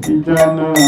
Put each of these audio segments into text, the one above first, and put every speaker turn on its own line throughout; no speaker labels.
Jaya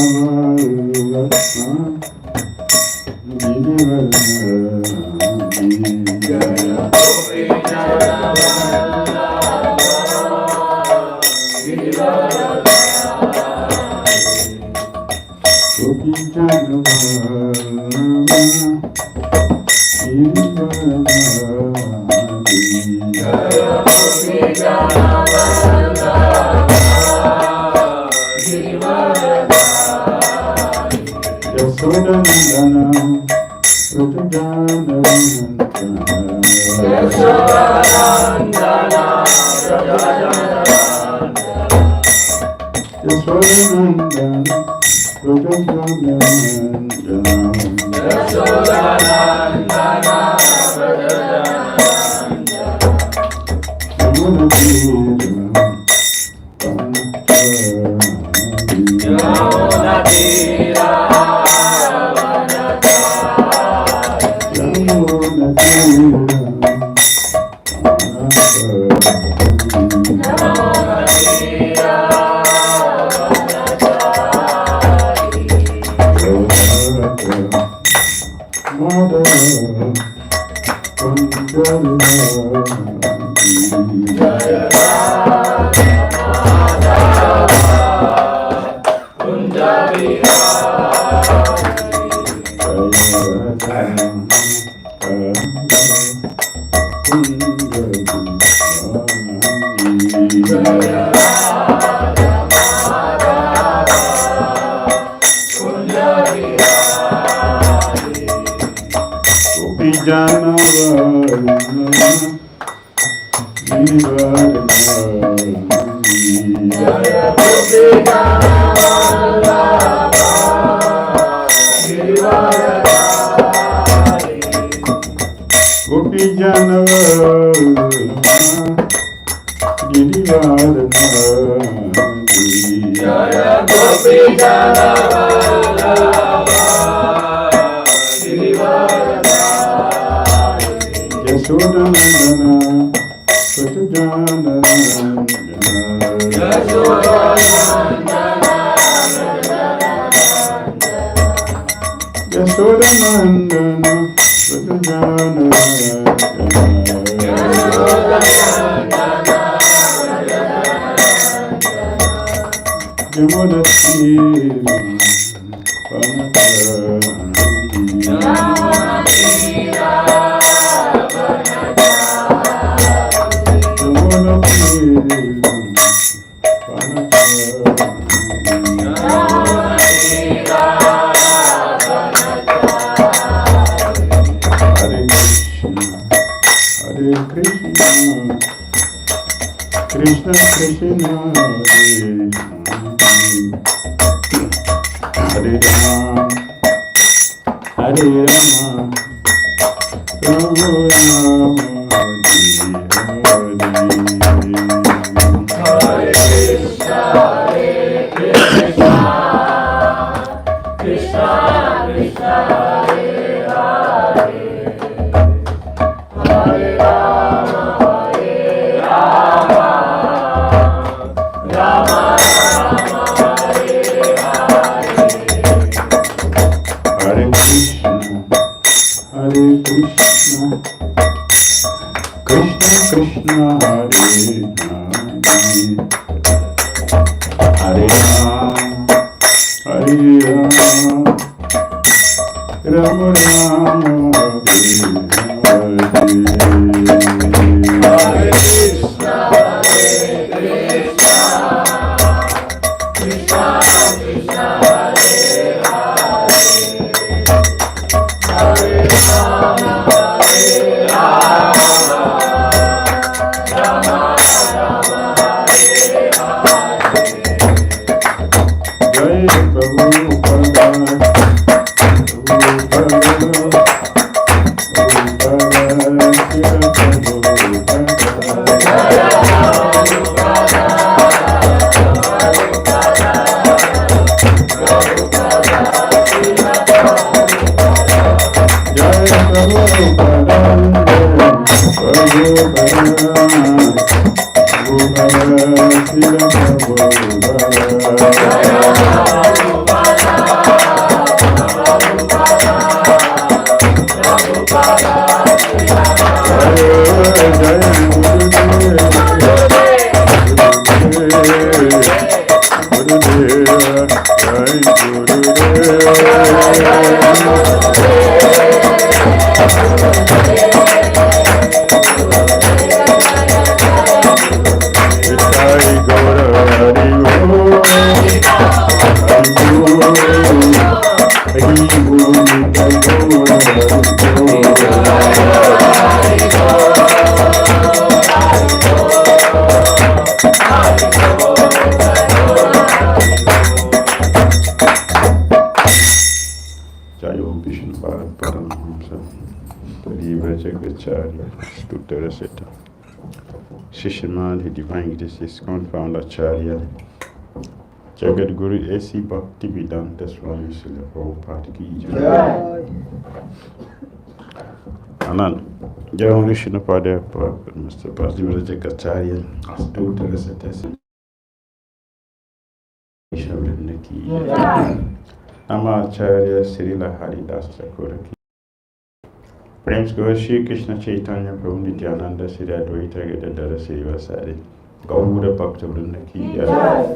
Shishman, the divine deceased confounder Acharya, Jagat Guru A.C. Bhakti Vedanta Swami Srila Prabhupada Ki Jai. Anand, Jai Vishnu Pada, Mr. Vasudeva Acharya, Stuta Rasatasi, Shabrinda Ki Jai. Nama Acharya Srila Haridas Thakur Ki. Prem Shri Krishna Chaitanya Prabhu Nityananda Sri Advaita Gadadhara Srivasari Gaura Bhakta Vrinda Ki Jai.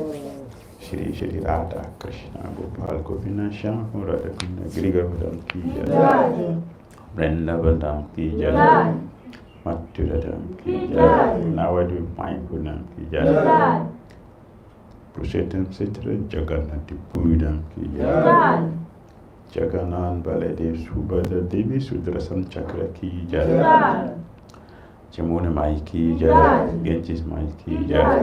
Shri Shri Radha Krishna Gopal Govina Shyama Radha Krishna Giri Govardhan Ki Jai. Vrindavan Ki Jai. Mathuradham Ki Jai. Navadu Mayapurnam Ki Jai. Purushottam Sitra Jagannath Bhavan Ki Jai. Jagannath Baladev Subhadra Devi Sudrasan Chakra Ki Jai. Jamuna Mai Ki Jai. Ganges Mai Ki Jai.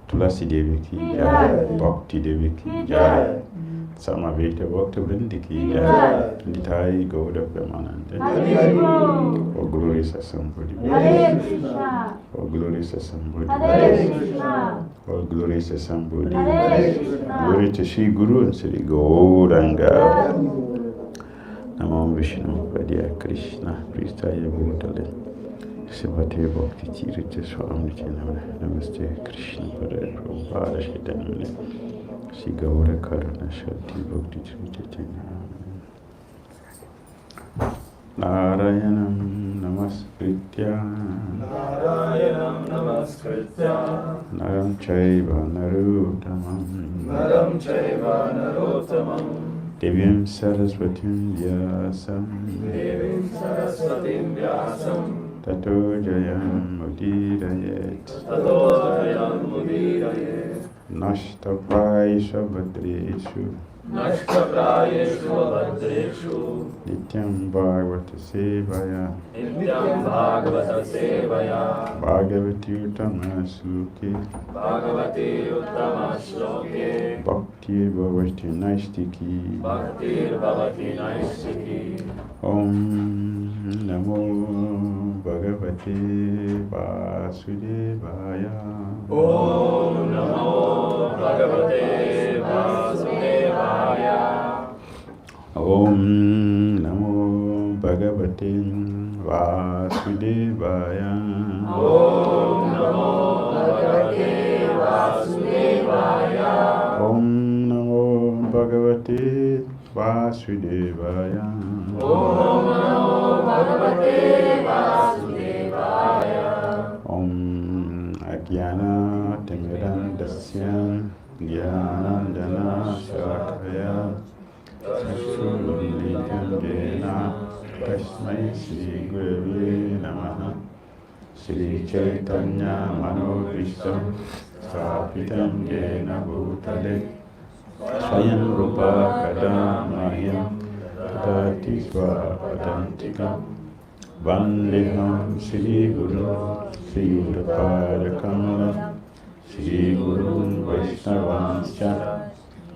Tulasi Devi Ki Jai. Bhakti Devi Ki Jai. Samaveta Bhakta Vrinda Ki Jai. Nitai Gauda Premananda. Oh glorious assembly. Oh glorious assembly. Oh glorious assembly. Glory to Shri Guru and Shri Gauranga. Namo Vishnu Padya Krishna Pristaya Bhutale Sivate Bhakti Dhira Damodara Namaste Krishna Padaya Prabhupada Shaitanamane Shri Gaurakarana Shakti Bhakti Dhira. Narayanam Namaskritya Naram Chaiva Narottamam Devyam Saraswatim Vyasam Tato Jayam Udirayet Nashtaprai Svabhadreshu Nityam Bhagavata Sevaya Bhagavati Uttama Shloke Bhakti Bhavati Naistiki Om Namo Bhagavate Vasudevaya.
Om Namo Bhagavate Vasudevaya.
Om Namo Bhagavate Vasudevaya.
Om Namo Bhagavate Vasudevaya.
Om Namo Bhagavate Vasudevaya.
Om Namo Bhagavate Vasudevaya.
Om Ajnana Timirandasya Jnanandjana Shalakaya Chakshurunmilitam Jena Tasmai Shri Gurave Namaha. Shri Chaitanya Manobhishtam Sthapitam Jena Bhutale Swayam Rupa Kadamahyam Tadati Swapadantikam Vandeham Shri Guru Shri Uttapada Shri Guru Vaishnavanscha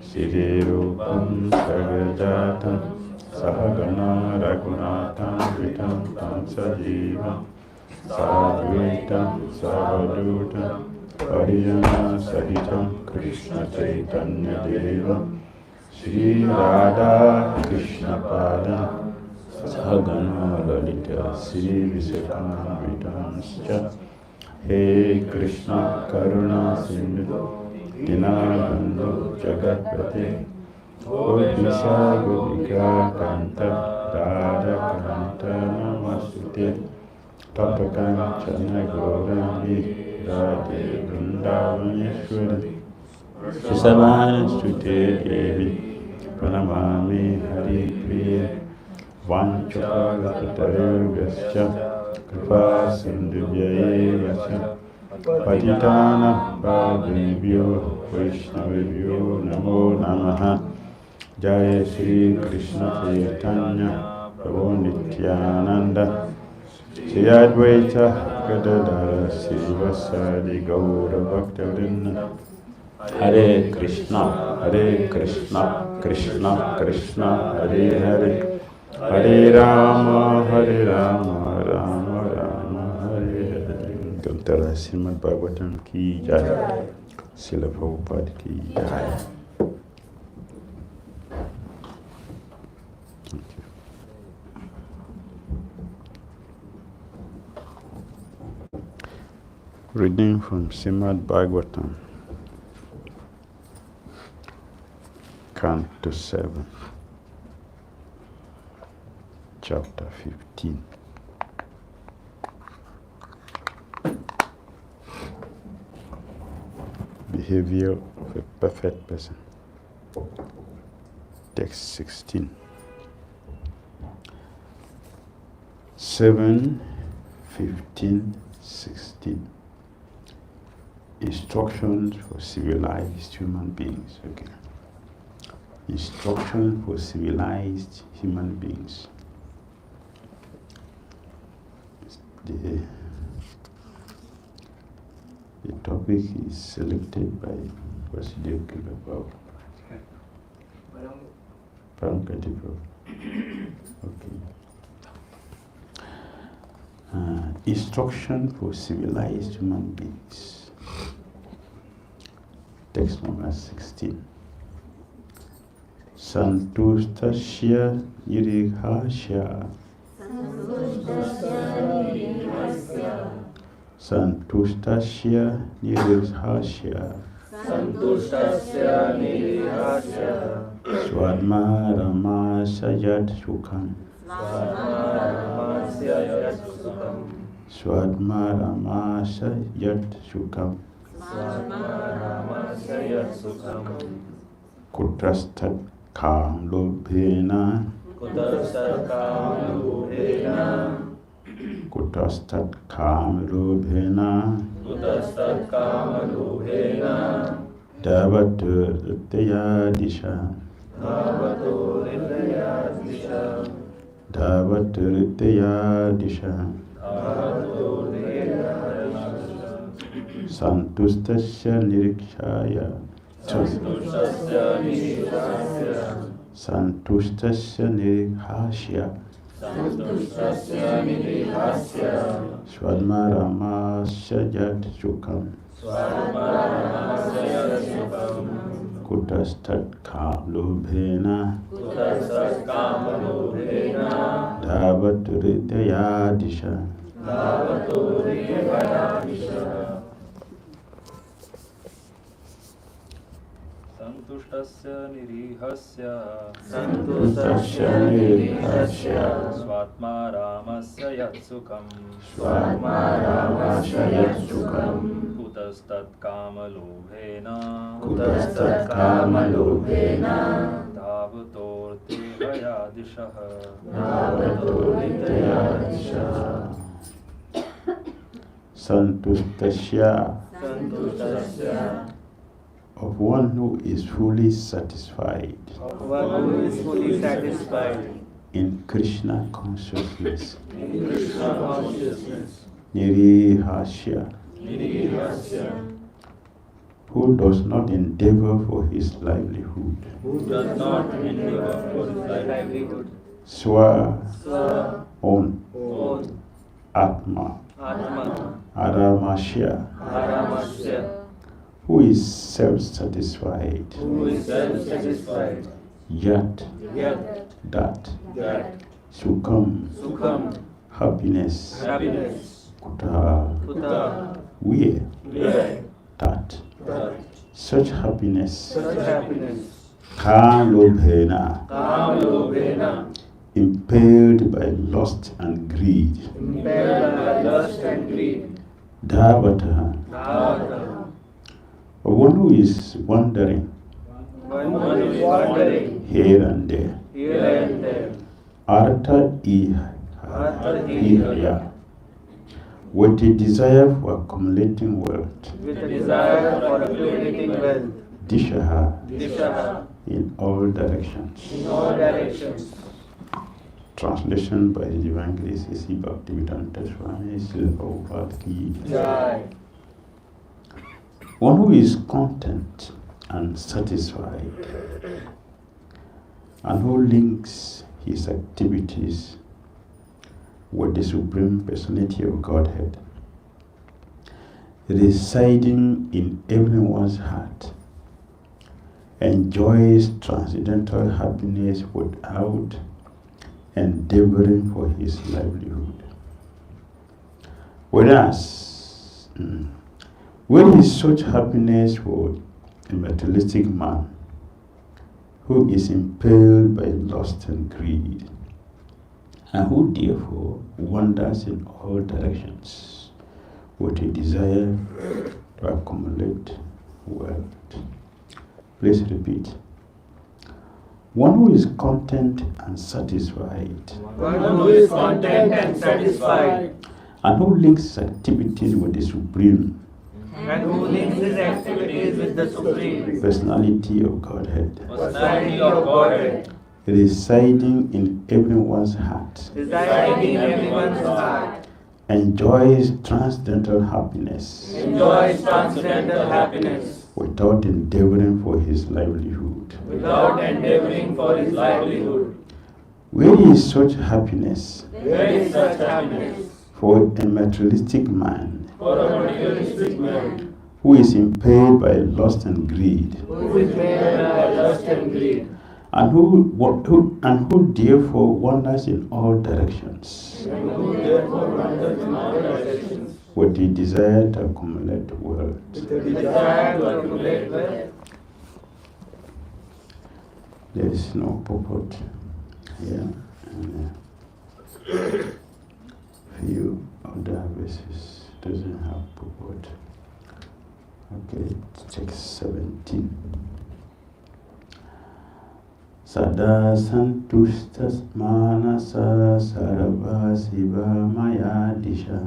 Shri Rupam Sagajatam Sahagana Raghunatham Vitam Tam Sajivam Sadvaitam Savadutam Pariyana Sahitam Krishna Chaitanya Devam Shri Radha Krishna Padam Sahagana Lalita Shri Visakham He Krishna Karuna Sindhu Dinabandhu Jagatpate Odisha Gopika Kanta Radha Kanta Namastute Tapakanchana Gaurani Radhe Vrindavaneshwari Srisavānastute Devi Pranamami Hari Priya Vanchakalpatarubhyascha Kripa Sindhubhyayascha Patitana Pāvanebhyo Vaishnavebhyo Namo Namaha Jaya Shri Krishna Chaitanya Prabhu Nityananda Shri Advaita Gadadara Sivasadi Gaura Bhaktivinoda Hare Krishna Krishna Krishna Hare Hare Hare Rama Rama Rama Hare Hare. Gantara Srimad Bhagavatam ki jai, Srila Prabhupada ki jai. Thank you. Reading from Srimad Bhagavatam, Canto 7, Chapter 15. Behavior of a perfect person. Text 16. 7, 15, 16. Instructions for civilized human beings. Okay. Instructions for civilized human beings. The topic is selected by Vasudeva-kripa. Prabhu. Okay. Instruction for civilized human beings. Text number 16. Santuṣṭasya nirīhasya. Santuṣṭasya nirīhasya. svātmārāmasya sukham. svātmārāmasya sukham. Kutas kāma-lobhena. Kutas kāma-lobhena. Dhāvato rthehayā diśaḥ. Dhāvato rthehayā diśaḥ. santuṣṭasya nirīhasya. santuṣṭasya nirīhasya. svātmārāmasya sukham. kutas kāma-lobhena. dhāvato rthehayā diśaḥ.
santuṣṭasya nirīhasya. svātmārāmasya sukham. kutas kāma-lobhena. dhāvato rthehayā diśaḥ.
Santuṣṭasya. Of one who is fully satisfied. In Krishna consciousness. Nirīhasya. Who does not endeavor for his livelihood. Swa. Own. Atma. Aramasya. Who is self-satisfied. Yat. That. Sukham. Happiness. Kuta. Where. That. Such happiness. Kāma-lobhena. Impelled by lust and greed. Dhāvato. one who is wandering here and there, rthehayā, with a desire for accumulating wealth, diśaḥ, in all directions. Translation by His Divine Grace A.C. Bhakti Dhira Swami, Prabhu. One who is content and satisfied, and who links his activities with the Supreme Personality of Godhead, residing in everyone's heart, enjoys transcendental happiness without endeavoring for his livelihood. Whereas, where is such happiness for a materialistic man who is impelled by lust and greed, and who therefore wanders in all directions with a desire to accumulate wealth? Please repeat. One who is content and satisfied. And who links his activities with the Supreme. Personality of Godhead. Residing in everyone's heart. Enjoys transcendental happiness. Without endeavoring for his livelihood. Where is such happiness? For a materialistic man, who is impelled by lust and greed, and who therefore wanders in all directions, with the desire to accumulate wealth. There is no purport here, and few other verses doesn't have purport. Okay, text 17. Sadā santuṣṭa-manasaḥ sarvāḥ śivamayā diśaḥ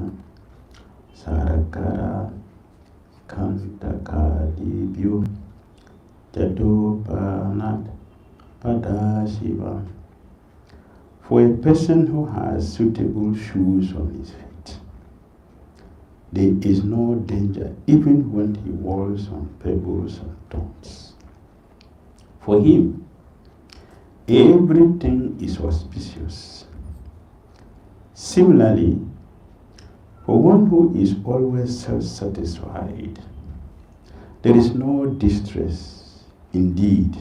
śarkarā-kaṇṭakādibhyo yathopānat-padaḥ śivam. For a person who has suitable shoes on his feet, there is no danger even when he walks on pebbles and thorns. For him, everything is auspicious. Similarly, for one who is always self-satisfied, there is no distress. Indeed,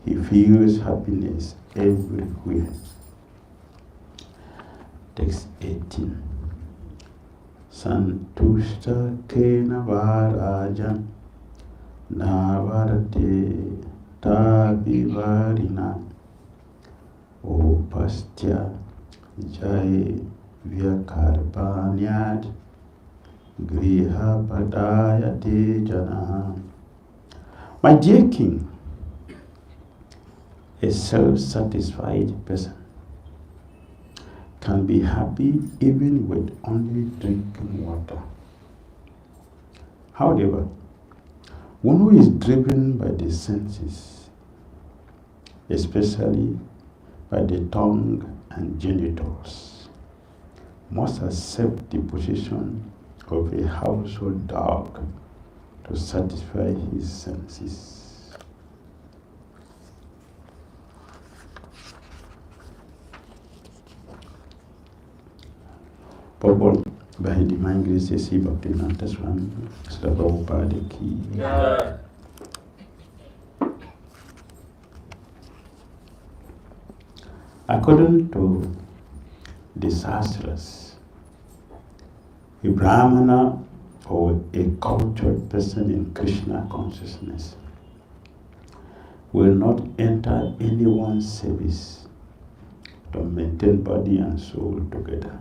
he feels happiness everywhere. Text 18. Santuṣṭa-kena navarate-tabivarina opastya jai vyakarpanyat griha-padayate jana. My dear King, a self-satisfied person can be happy even with only drinking water. However, one who is driven by the senses, especially by the tongue and genitals, must accept the position of a household dog to satisfy his senses. Prabhu by His Divine Grace A.C. Bhakti Dhira Swami, Prabhu. According to the Shastras, a Brahmana or a cultured person in Krishna consciousness will not enter anyone's service to maintain body and soul together,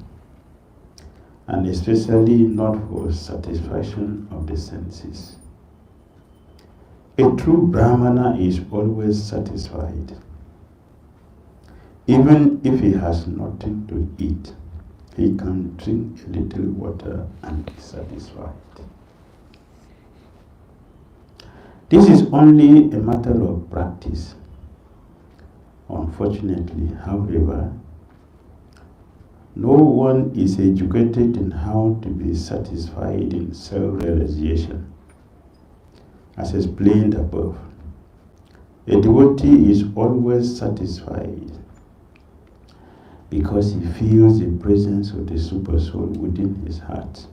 and especially not for satisfaction of the senses. A true Brahmana is always satisfied. Even if he has nothing to eat, he can drink a little water and be satisfied. This is only a matter of practice. Unfortunately, however, no one is educated in how to be satisfied in self-realization. As explained above, a devotee is always satisfied because he feels the presence of the Super Soul within his heart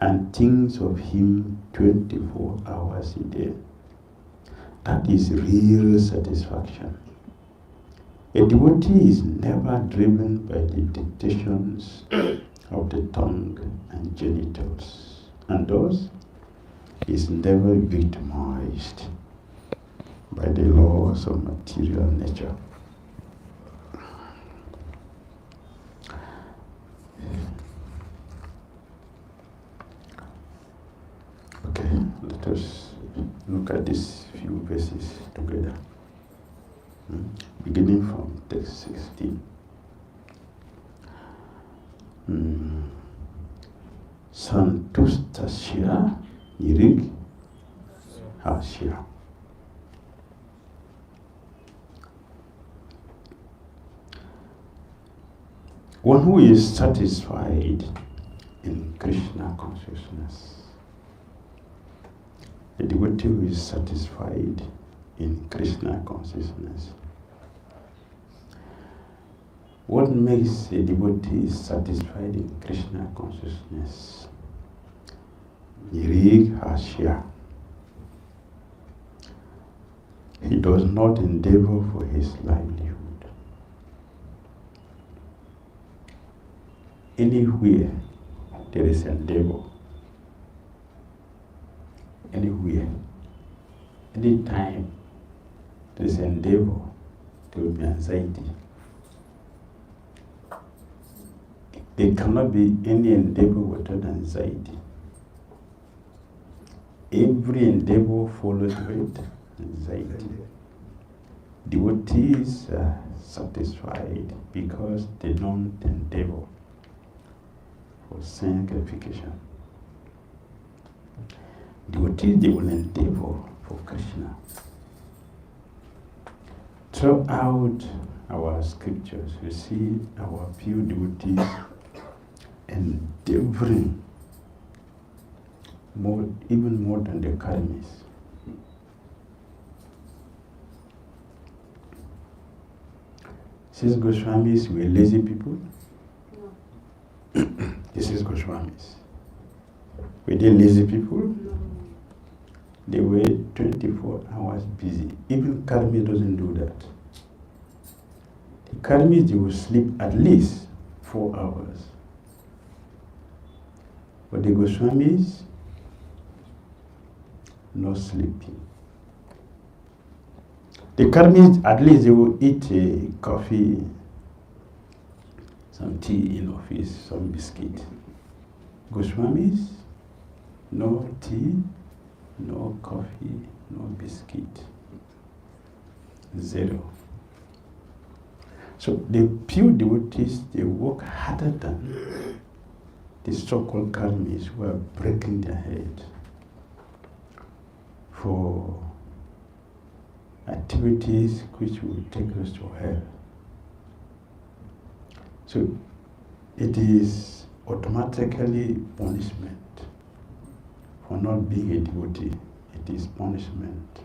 and thinks of him 24 hours a day. That is real satisfaction. A devotee is never driven by the dictations of the tongue and genitals, and thus is never victimized by the laws of material nature. Okay, let us look at these few verses together. Beginning from text 16. Santuṣṭasya nirīhasya. One who is satisfied in Krishna consciousness, a devotee who is satisfied in Krishna consciousness. What makes a devotee satisfied in Krishna consciousness? Nirīhasya. He does not endeavor for his livelihood. Anywhere there is endeavor, anywhere, anytime there is endeavor, there will be anxiety. There cannot be any endeavor without anxiety. Every endeavor follows with anxiety. Devotees are satisfied because they don't endeavor for sense gratification. Devotees, they will endeavor for Krishna. Throughout our scriptures, we see our pure devotees endeavoring more, even more than the karmis. Since Goswamis were lazy people, this is Goswamis. Were they lazy people?
No.
They were 24 hours busy. Even karmis doesn't do that. The karmis, they will sleep at least 4 hours. But the Goswamis, no sleeping. The karmis, at least they will eat a coffee, some tea in office, some biscuit. Goswamis, no tea, no coffee, no biscuit. Zero. So the pure devotees, they work harder than the so-called karmis who are breaking their head for activities which will take us to hell. So it is automatically punishment for not being a devotee. It is punishment.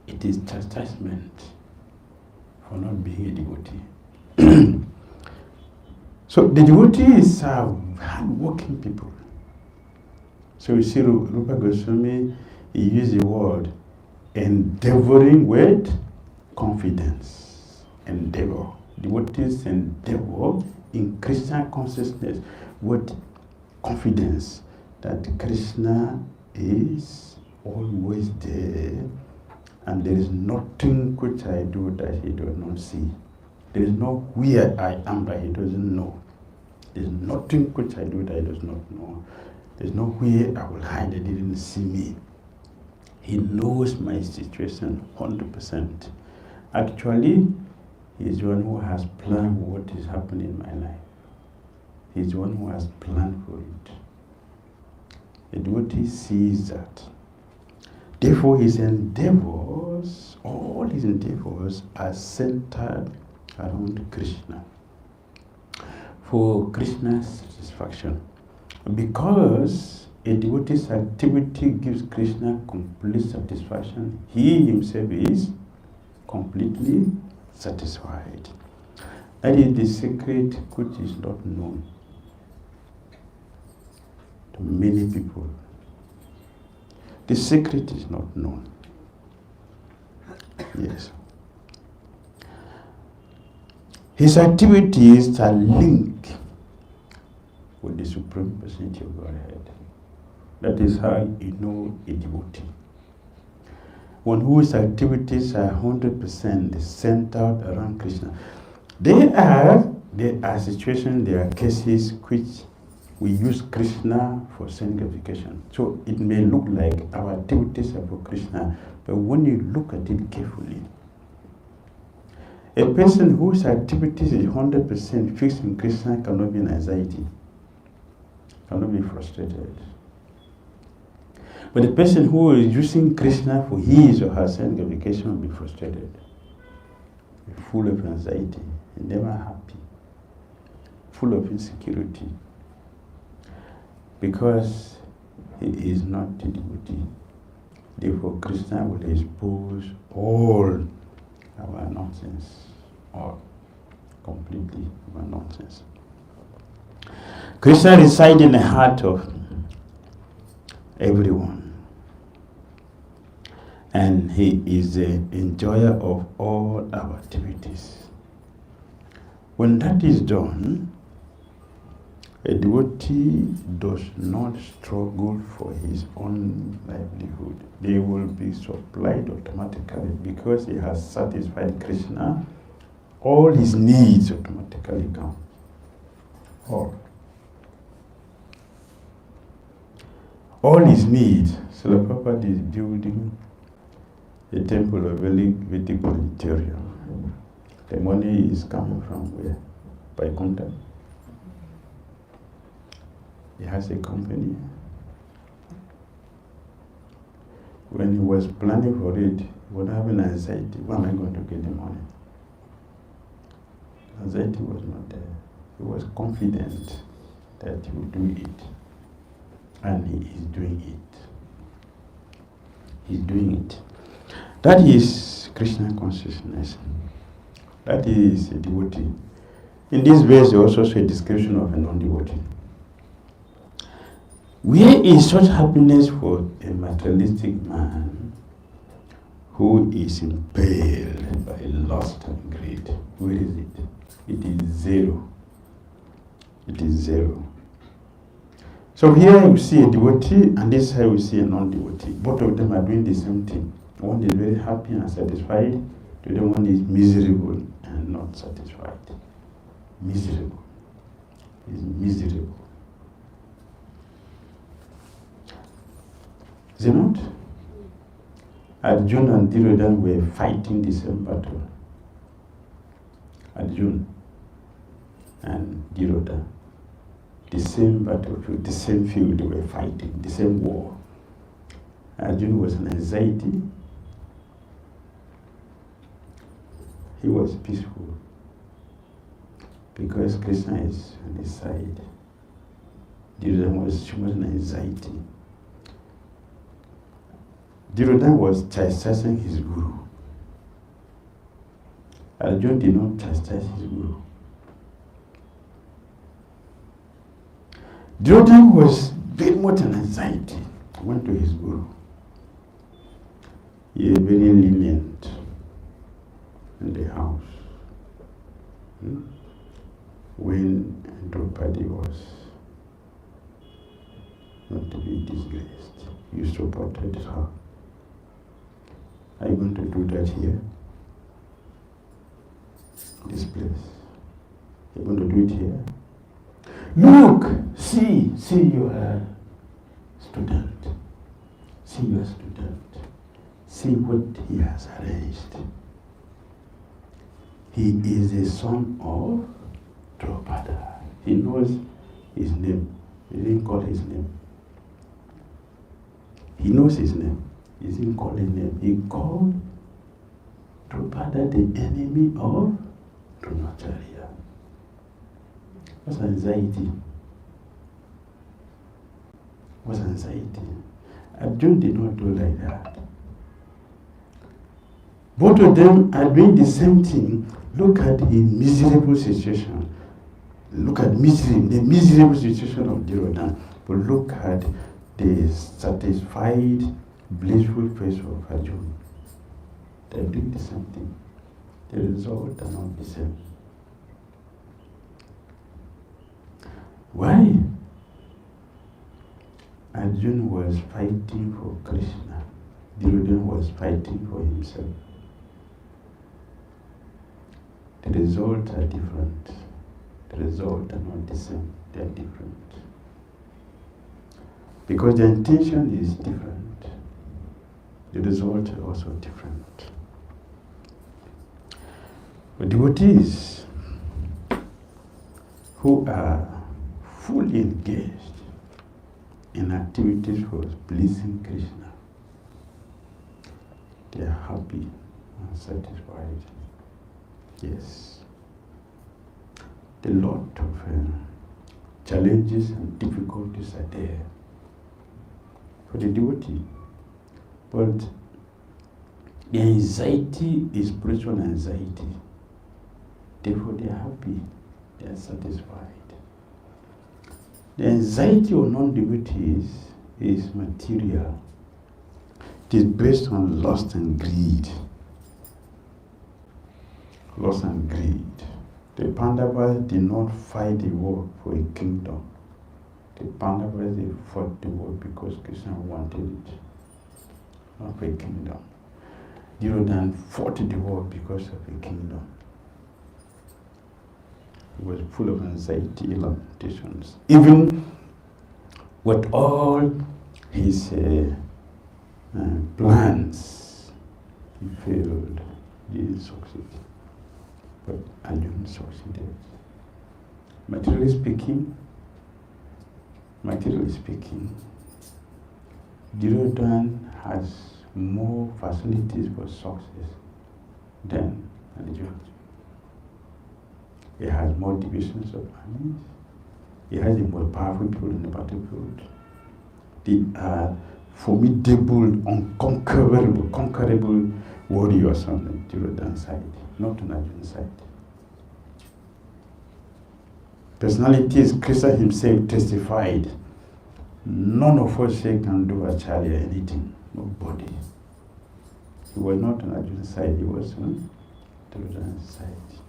It is chastisement for not being a devotee. So the devotees are hard-working people. So you see Rupa Goswami, he used the word endeavoring with confidence. Endeavor. Devotees endeavor in Krishna consciousness with confidence that Krishna is always there and there is nothing which I do that he does not see. There is no where I am that he doesn't know. There is nothing which I do that he does not know. There is no where I will hide that he didn't see me. He knows my situation 100%. Actually, he is the one who has planned what is happening in my life. He is the one who has planned for it. A devotee sees that. Therefore, his endeavors, all his endeavors are centered around Krishna, for Krishna's satisfaction. Because a devotee's activity gives Krishna complete satisfaction, he himself is completely satisfied. That is the secret which is not known to many people. The secret is not known. Yes. His activities are linked with the Supreme Personality of Godhead. That is how you know a devotee. One whose activities are 100% centered around Krishna. There are situations, there are cases which we use Krishna for sanctification. So it may look like our activities are for Krishna, but when you look at it carefully, a person whose activities is 100% fixed in Krishna cannot be in anxiety, cannot be frustrated. But the person who is using Krishna for his or her sanctification will be frustrated, full of anxiety, never happy, full of insecurity, because he is not a devotee. Therefore, Krishna will expose all our nonsense, all completely our nonsense. Krishna resides in the heart of everyone, and he is the enjoyer of all our activities. When that is done, a devotee does not struggle for his own livelihood. They will be supplied automatically because he has satisfied Krishna. All his needs automatically come. All his needs. So the Prabhupada is building a temple of Vedic interior. The money is coming from where? By contact. He has a company. When he was planning for it, he was having anxiety. Where am I going to get the money? Anxiety was not there. He was confident that he would do it. And he is doing it. He's doing it. That is Krishna consciousness. That is a devotee. In this verse, there is also a description of a non-devotee. Where is such happiness for a materialistic man who is impelled by lust and greed? Where is it? It is zero. It is zero. So here you see a devotee, and this side we see a non-devotee. Both of them are doing the same thing. One is very happy and satisfied, the other one is miserable and not satisfied. Miserable. Is miserable. Is it not? Arjuna and Dhira were fighting the same battle. Arjuna and Dhira, the same battlefield, the same field they were fighting, the same war. Arjuna was in anxiety. He was peaceful because Krishna is on his side. Dhira was too much in anxiety. Dhira was chastising his guru. Arjuna did not chastise his guru. Dhira was very much in anxiety. Went to his guru. He is very lenient in the house. When Draupadi was not to be disgraced, you supported her. Are you going to do that here? This place. You're going to do it here? Look! See your student. See your student. See what he has arranged. He is the son of Prabhupada. He knows his name. He didn't call his name. He knows his name. He didn't call his name. He called Prabhupada the enemy of Brahmacharya. What's anxiety? What's anxiety? Arjuna did not do like that. Both of them are doing the same thing. Look at the miserable situation. Look at misery, the miserable situation of Dhira. But look at the satisfied, blissful face of Arjuna. They are doing the same thing. The result are not the same. Why? Arjuna was fighting for Krishna. Dhira was fighting for himself. The results are different. The results are not the same. They are different. Because the intention is different. The results are also different. But devotees who are fully engaged in activities for pleasing Krishna, they are happy and satisfied. Yes. A lot of challenges and difficulties are there for the devotee. But the anxiety is spiritual anxiety. Therefore they are happy, they are satisfied. The anxiety of non-devotees is material. It is based on lust and greed. Lust and greed. The Pandavas did not fight the war for a kingdom. The Pandavas, they fought the war because Krishna wanted it, not for a kingdom. Dhira fought the war because of a kingdom. He was full of anxiety, lamentations. Even with all his plans, he failed, he didn't succeed. But Arjuna succeeded. Materially speaking, Dhira has more facilities for success than Arjuna. He has more divisions of armies. He has the most powerful people in the battlefield. They are formidable, conquerable warriors on the Dhira side, not on Arjuna's side. Personalities, Krishna himself testified, none of us here can do Acharya anything, nobody. He was not on Arjuna's side, he was on Dhira's side.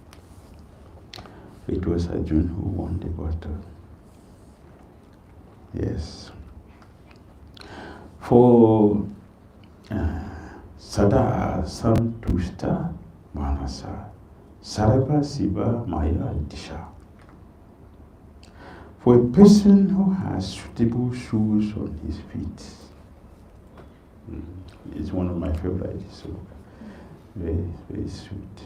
It was Arjuna who won the battle. Yes. For sadā santuṣṭa-manasaḥ, śivamayā diśaḥ. For a person who has suitable shoes on his feet, it's one of my favorites, so very, very sweet.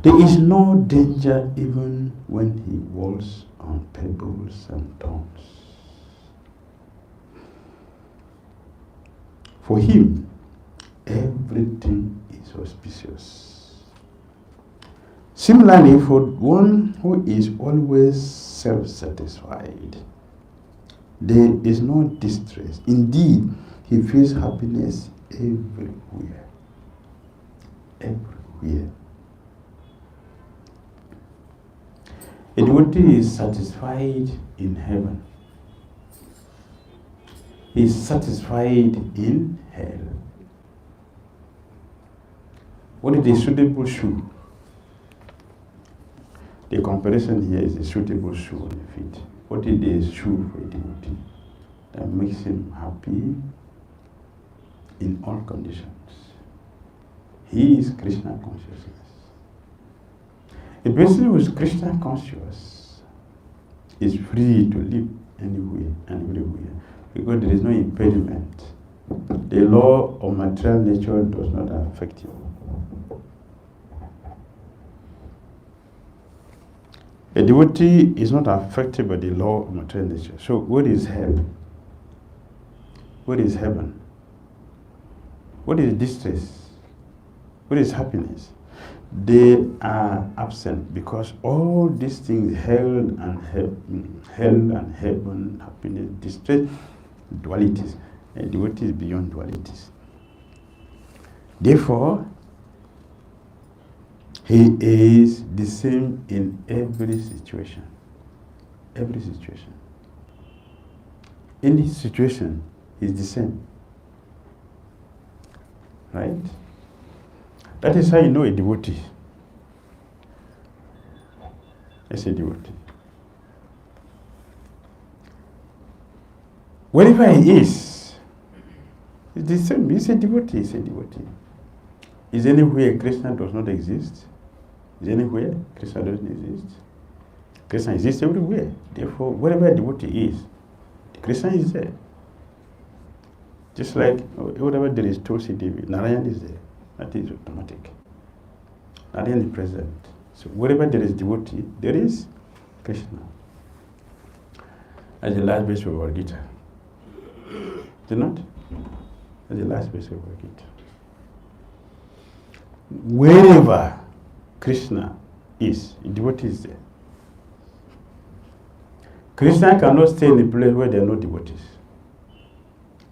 There is no danger even when he walks on pebbles and thorns. For him, everything is auspicious. Similarly, for one who is always self-satisfied, there is no distress. Indeed, he feels happiness everywhere. Everywhere. A devotee is satisfied in heaven. He is satisfied in hell. What is a suitable shoe? The comparison here is a suitable shoe on the feet. What is the shoe for a devotee that makes him happy in all conditions? He is Krishna consciousness. A person who is Krishna conscious is free to live anywhere and everywhere because there is no impediment The law of material nature does not affect you. A devotee is not affected by the law of material nature. So what is hell? What is heaven? What is distress? What is happiness? They are absent because all these things, hell and heaven, happiness, distress, dualities. A devotee is beyond dualities. Therefore, he is the same in every situation. Every situation. In this situation, he is the same. Right? That is how you know a devotee. It's a devotee. Wherever he is, it's the same. He's a devotee. He's a devotee. Is anywhere Krishna does not exist? Is anywhere Krishna doesn't exist? Krishna exists everywhere. Therefore, wherever a devotee is, Krishna is there. Just like wherever there is Tulsi Devi, Narayan is there. That is automatic. Narayan is present. So wherever there is devotee, there is Krishna. That's the last verse of our Gita. Is it not? That's the last verse of our Gita. Wherever Krishna is, a devotee is there. Krishna cannot stay in a place where there are no devotees.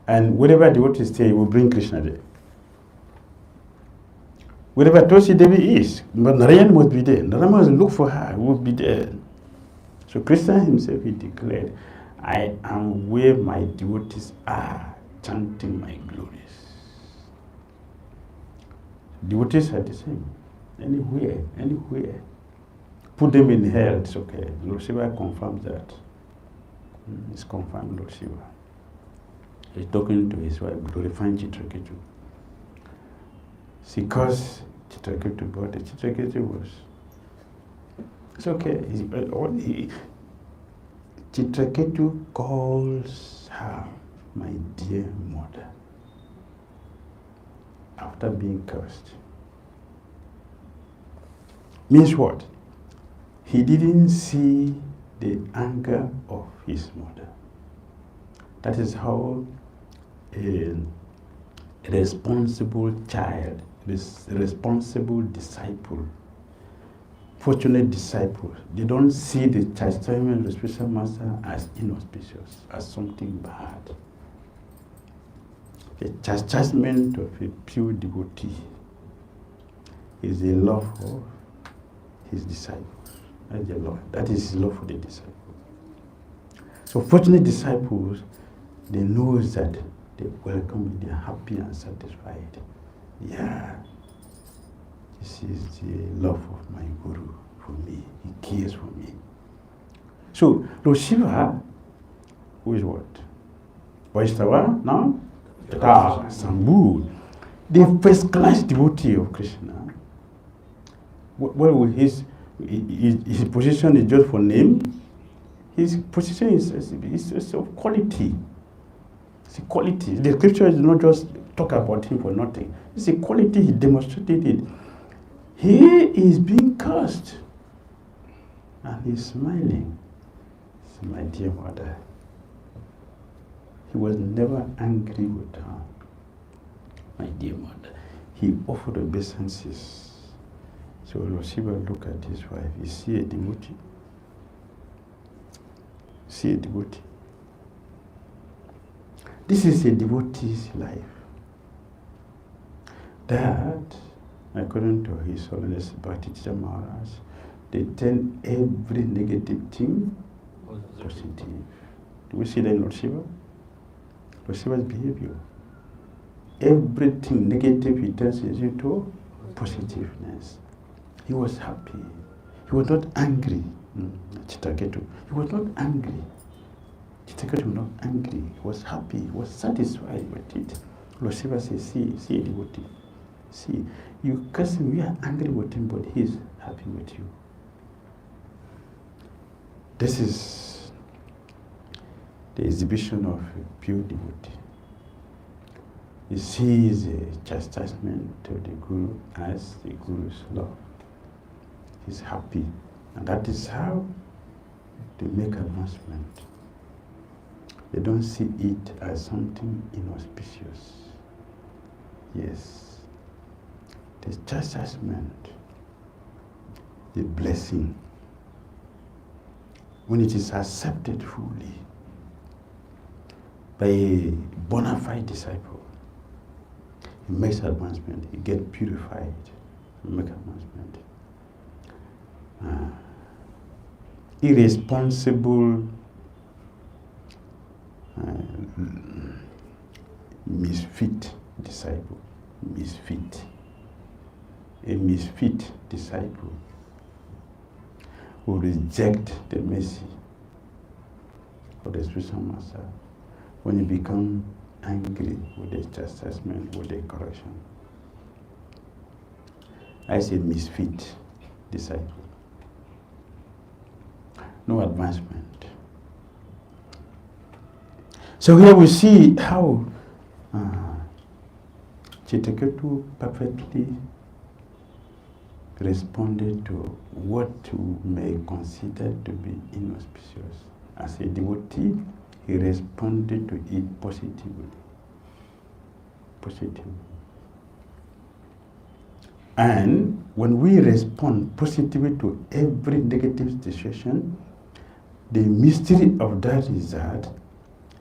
And wherever devotees stay, he will bring Krishna there. Wherever Tulsi Devi is, but Narayan must be there. Narayan must look for her, he will be there. So Krishna himself, he declared, I am where my devotees are, chanting my glories. Devotees are the same. Anywhere. Put them in hell, it's okay. Lord Shiva confirms that. It's confirmed, Lord Shiva. He's talking to his wife, glorifying Chitraketu. She caused Chitraketu, but the Chitraketu was, it's okay. Chitraketu calls her my dear mother after being cursed. Means what? He didn't see the anger of his mother. That is how a responsible child, a responsible disciple, fortunate disciple, they don't see the chastisement of the spiritual master as inauspicious, as something bad. The chastisement of a pure devotee is the love of his disciples. That's the love. That is his love for the disciples. So fortunate disciples, they know that they welcome, they are happy and satisfied. Yeah, this is the love of my Guru for me. He cares for me. So Lord Shiva, who is what? Vaishnava, no? Sambhu, the first class devotee of Krishna. Well, his position is just for name. His position is of quality. It's a quality. The scripture is not just talk about him for nothing. It's a quality, he demonstrated it. He is being cursed. And he's smiling. It's my dear mother. He was never angry with her. My dear mother. He offered obeisances. So Lord Shiva looked at his wife. Is she a devotee? Is she a devotee? This is a devotee's life. That, according to His Holiness Bhakti Dhira Maharaj, they turn every negative thing positive. Do we see that in Lord Shiva? Lord Shiva's behavior. Everything negative he turns into positiveness. He was happy. He was not angry. Chitraketu. He was not angry. Chitraketu was not angry. He was happy. He was satisfied with it. Lord Shiva says, see a devotee. See, you curse him, you are angry with him, but he is happy with you. This is the exhibition of a pure devotee. he sees a chastisement to the Guru as the Guru's love. He's happy. And that is how they make advancement. They don't see it as something inauspicious. Yes. The chastisement, the blessing, when it is accepted fully by a bona fide disciple, he makes advancement, he gets purified, he makes advancement. Irresponsible, misfit disciple, misfit. A misfit disciple who reject the mercy of the spiritual master when he becomes angry with the chastisement, with the correction. I say misfit disciple. No advancement. So here we see how Chitraketu perfectly responded to what you may consider to be inauspicious. As a devotee, he responded to it positively. Positively. And when we respond positively to every negative situation, the mystery of that is that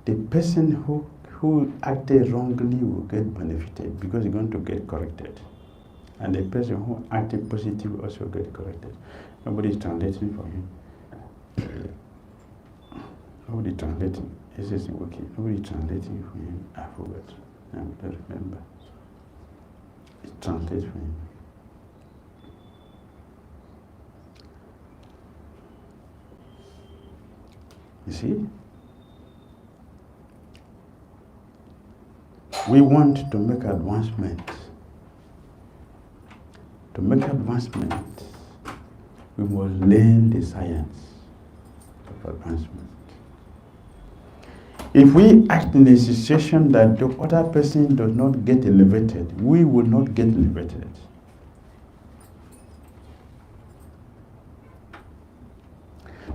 the person who acted wrongly will get benefited because he's going to get corrected. And the person who acted positively also get corrected. Nobody is translating for him. Nobody translating. He says, okay, nobody translating for him. I forgot. I don't remember. It translates for him. You see? We want to make advancement. To make advancement, we must learn the science of advancement. If we act in a situation that the other person does not get elevated, we will not get elevated.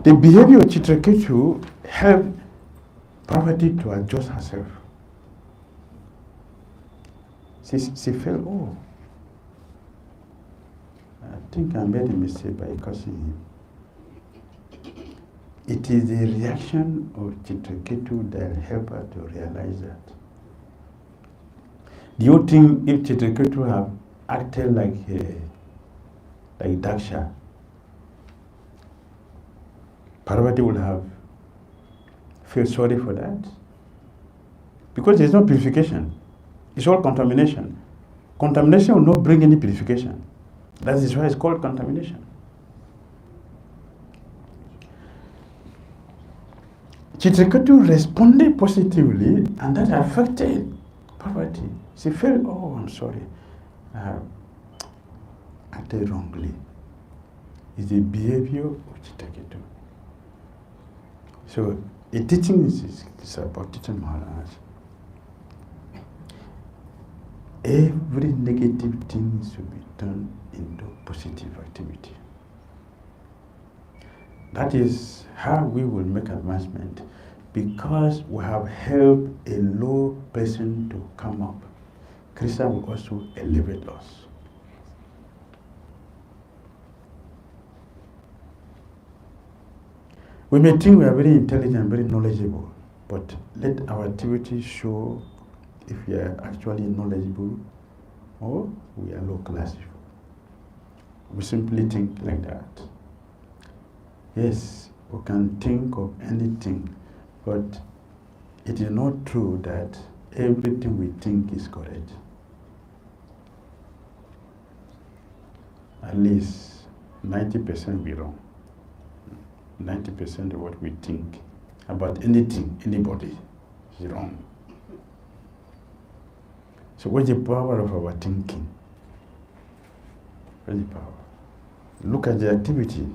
The behavior of Chitraketu helped Parvati to adjust herself. She felt, oh, I think I made a mistake by cursing him. It is the reaction of Chitraketu that helped her to realize that. Do you think if Chitraketu had acted like Daksha, Parvati would have felt sorry for that? Because there's no purification. It's all contamination. Contamination will not bring any purification. That is why it's called contamination. Chitraketu responded positively, and that affected Parvati. She felt, oh, I'm sorry, I acted wrongly. It's the behavior of Chitraketu. So, a teaching is about teaching Maharaj. Every negative thing should be turned into positive activity. That is how we will make advancement, because we have helped a low person to come up. Krishna will also elevate us. We may think we are very intelligent, very knowledgeable, but let our activities show if we are actually knowledgeable or we are low class. We simply think like that. Yes, we can think of anything, but it is not true that everything we think is correct. At least 90% will be wrong. 90% of what we think about anything, anybody, is wrong. So what's the power of our thinking? What's the power? Look at the activity.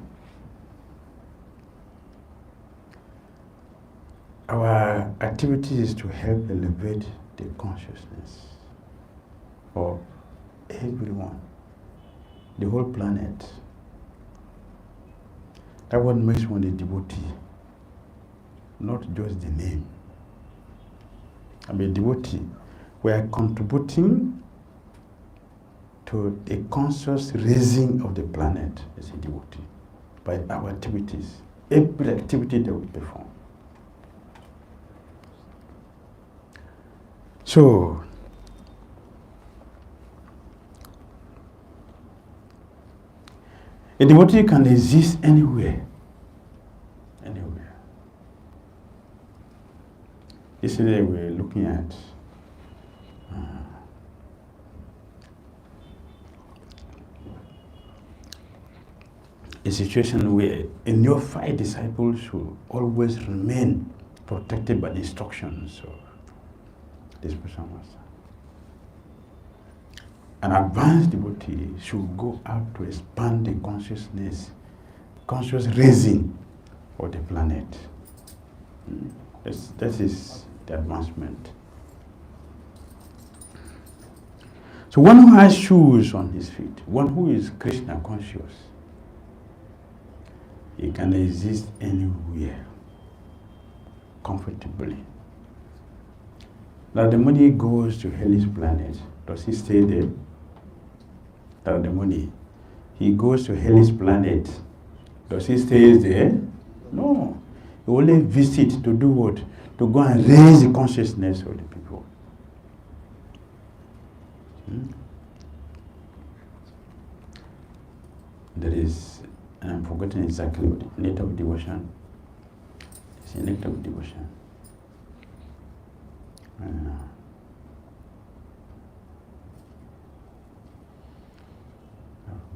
Our activity is to help elevate the consciousness. for everyone, the whole planet. That's what makes one a devotee, not just the name. I'm a devotee. We are contributing to a conscious raising of the planet as a devotee by our activities, every activity that we perform. So, a devotee can exist anywhere. Anywhere. Yesterday we were looking at a situation where a neophyte disciple should always remain protected by the instructions of this person master. An advanced devotee should go out to expand the consciousness, conscious raising of the planet. That is the advancement. So one who has shoes on his feet, one who is Krishna conscious, he can exist anywhere comfortably. Now the money goes to hellish planet. Does he stay there? Now the money, he goes to hellish planet. Does he stay there? No. He only visits to do what? To go and raise the consciousness of the people. There is, and I'm forgetting exactly what the nature of devotion. It's a nature of devotion. I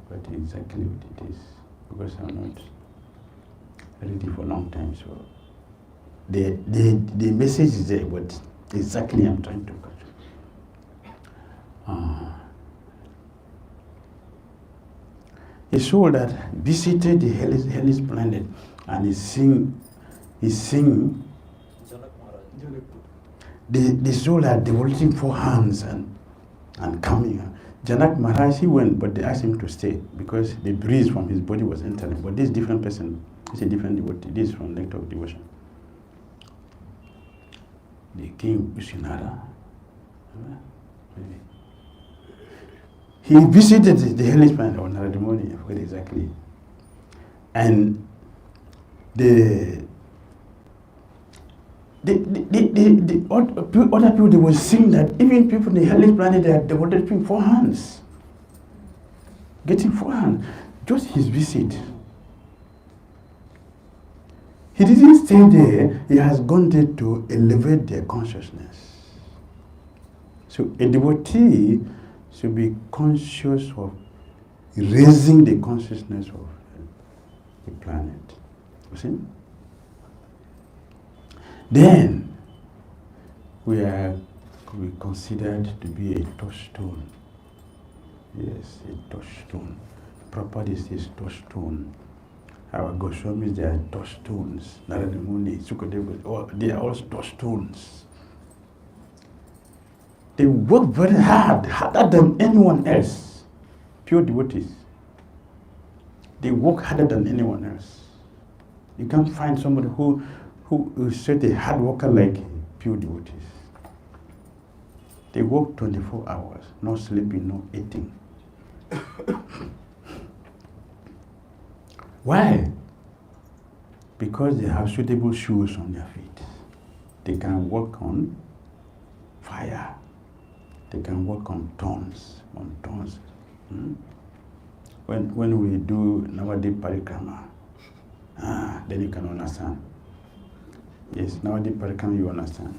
forgot exactly what it is because I'm not ready for a long time. So the message is there, but exactly I'm trying to catch. A soul that visited the hellish planet and is sing the soul that devoting 4 hands and coming. Jagannath Maharaj, he went, but they asked him to stay because the breeze from his body was entering. But this different person, it's a different devotee. This is from nectar of devotion. The king Vishunara, he visited the hellish planet on Naradimoni, I forget exactly. And the other people, they were seeing that even people in the hellish planet, they are devoted 4 hands. Getting 4 hands. Just his visit. He didn't stay there, he has gone there to elevate their consciousness. So a devotee should be conscious of raising the consciousness of the planet. You see? Then we considered to be a touchstone. Yes, a touchstone. Prabhupada is touchstone. Our Goswamis, they are touchstones. Narada Muni, Sukadeva, they are all touchstones. They work very hard, harder than anyone else. Pure devotees. They work harder than anyone else. You can't find somebody who is such a hard worker like pure devotees. They work 24 hours, no sleeping, no eating. Why? Because they have suitable shoes on their feet. They can walk on fire. They can walk on thorns. When we do Navadip Parikrama, then you can understand. Yes, Navadip Parikrama, you understand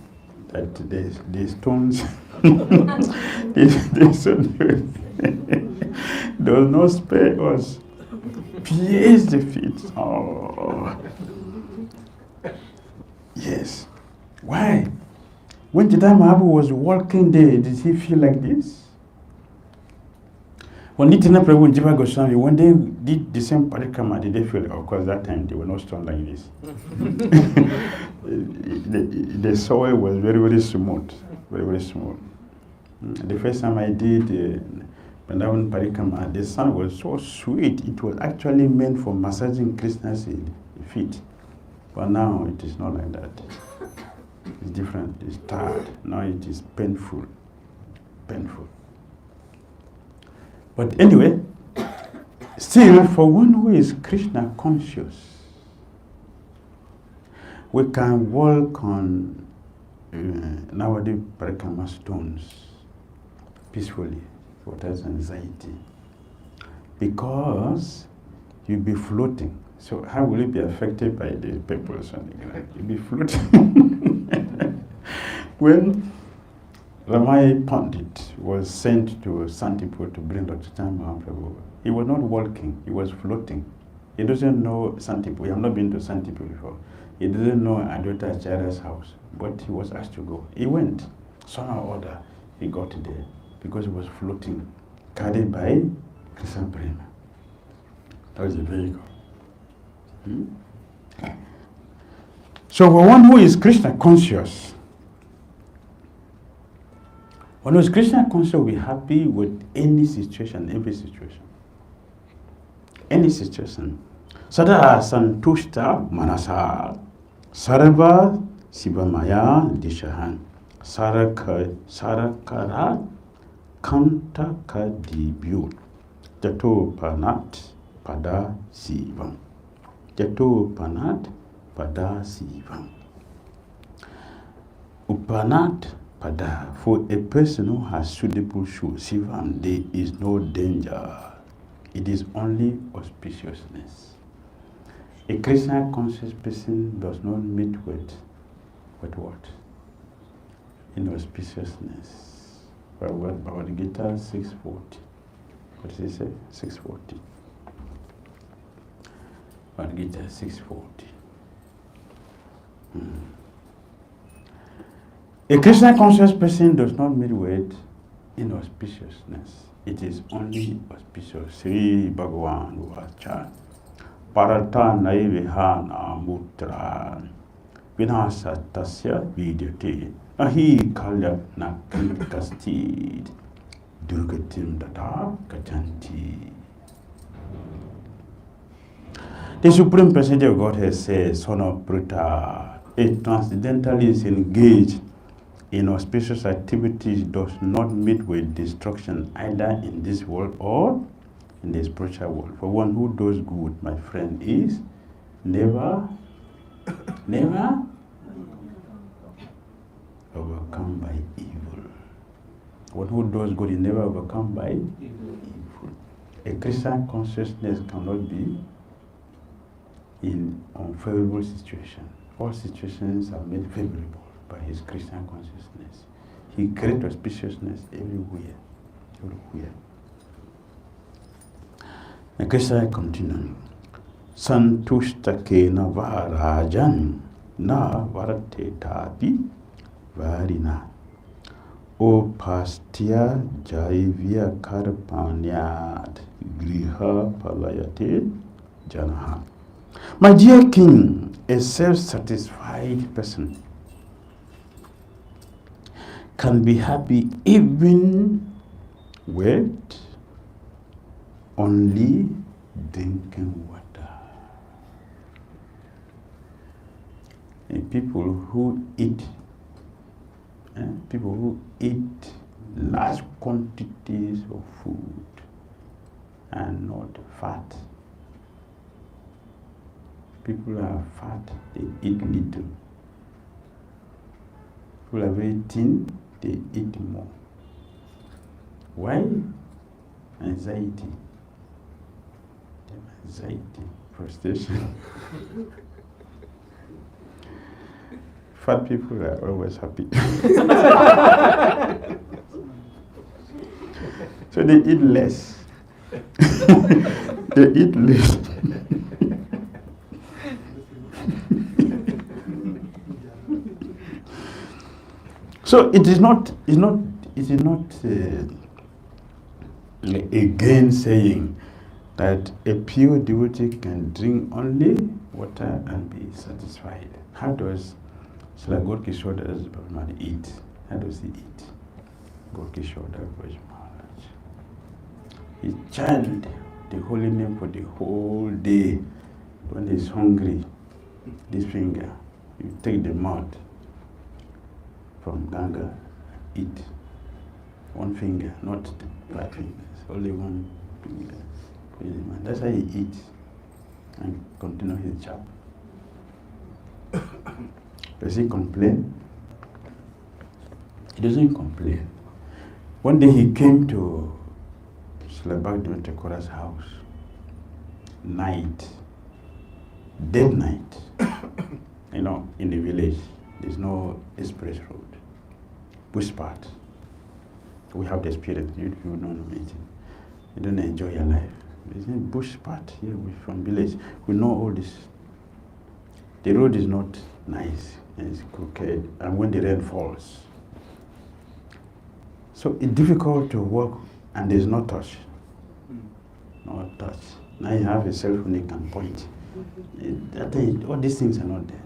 that the stones, does not spare us. Pierce the feet. Oh. Yes. Why? When Chaitanya Mahaprabhu was walking there, did he feel like this? When Nityananda Prabhu and Jiva Goswami, when they did the same parikrama, did they feel, of course, that time they were not strong like this. The soil was very, very smooth. Very, very smooth. The first time I did Vrindavan Parikama, the sun was so sweet. It was actually meant for massaging Krishna's feet. But now it is not like that. It's different. It's tired. Now it is painful. Painful. But anyway, still, for one who is Krishna conscious, we can walk on nowadays Parikama stones peacefully without anxiety, because you'll be floating. So how will you be affected by the pebbles on the ground? You'll be floating. When Ramai Pandit was sent to Santipur to bring Dr. Chaitanya Mahaprabhu, he was not walking, he was floating. He doesn't know Santipur. We have not been to Santipur before. He didn't know Advaita Acharya's house, but he was asked to go. He went. Somehow or other, he got there because he was floating, carried by Krishna Prema. That was a vehicle. So for one who is Krishna conscious, one who is Krishna conscious will be happy with any situation, every situation. Any situation. Sadā santuṣṭa-manasaḥ, sarvāḥ śivamayā diśaḥ, śarkarā-kaṇṭakādibhyo, yathopānat-padaḥ śivam. Yathopānat-padaḥ śivam. Upānat-padaḥ, for a person who has suitable shoes, śivam, there is no danger. It is only auspiciousness. A Krishna conscious person does not meet with what? Inauspiciousness. Bhagavad Gita 640. What does it say? 640. Bhagavad Gita 640. A Krishna conscious person does not meet with inauspiciousness. It is only auspicious. Sri Bhagavan Vacha. Parata nirīhasya mutra vināsatasya vidyate ahi kalya nakritastid durgatim data kajanti. The Supreme Personality of Godhead says, son of Prita, a transcendentalist engaged in auspicious activities does not meet with destruction either in this world or in the spiritual world. For one who does good, my friend, is never overcome by evil. One who does good is never overcome by evil. A Krishna consciousness cannot be in unfavorable situation. All situations are made favorable by his Krishna consciousness. He creates auspiciousness everywhere. And Krishna continues, santuṣṭa-kena vārajan na vartetapi varina opastya jaivya karpanyat griha palayate janaha. My dear king, a self-satisfied person can be happy even with only drinking water. And people who eat large quantities of food and not fat. People are fat, they eat little. People are very thin, they eat more. Why? Anxiety, frustration. Fat people are always happy. So they eat less. They eat less. So it is not again saying that a pure devotee can drink only water and be satisfied. How does Srila Gaura Kishore Das Bhavamani eat? How does he eat? Gokishore Bhajan Maharaj. He chant the holy name for the whole day. When he's hungry, this finger, you take the mud from Ganga, eat. One finger, not 5 fingers, only one finger. That's how he eats and continue his job. Does he complain? He doesn't complain. One day he came to Bhakti-Dhira house, night, dead night. You know, in the village, there's no express road, bush part. We have the spirit, you don't know it. You don't enjoy your life. There's no bush part here, we're from village. We know all this. The road is not nice, and it's crooked, and when the rain falls. So it's difficult to walk, and there's no touch. No touch. Now you have a cell phone, you can point. All these things are not there.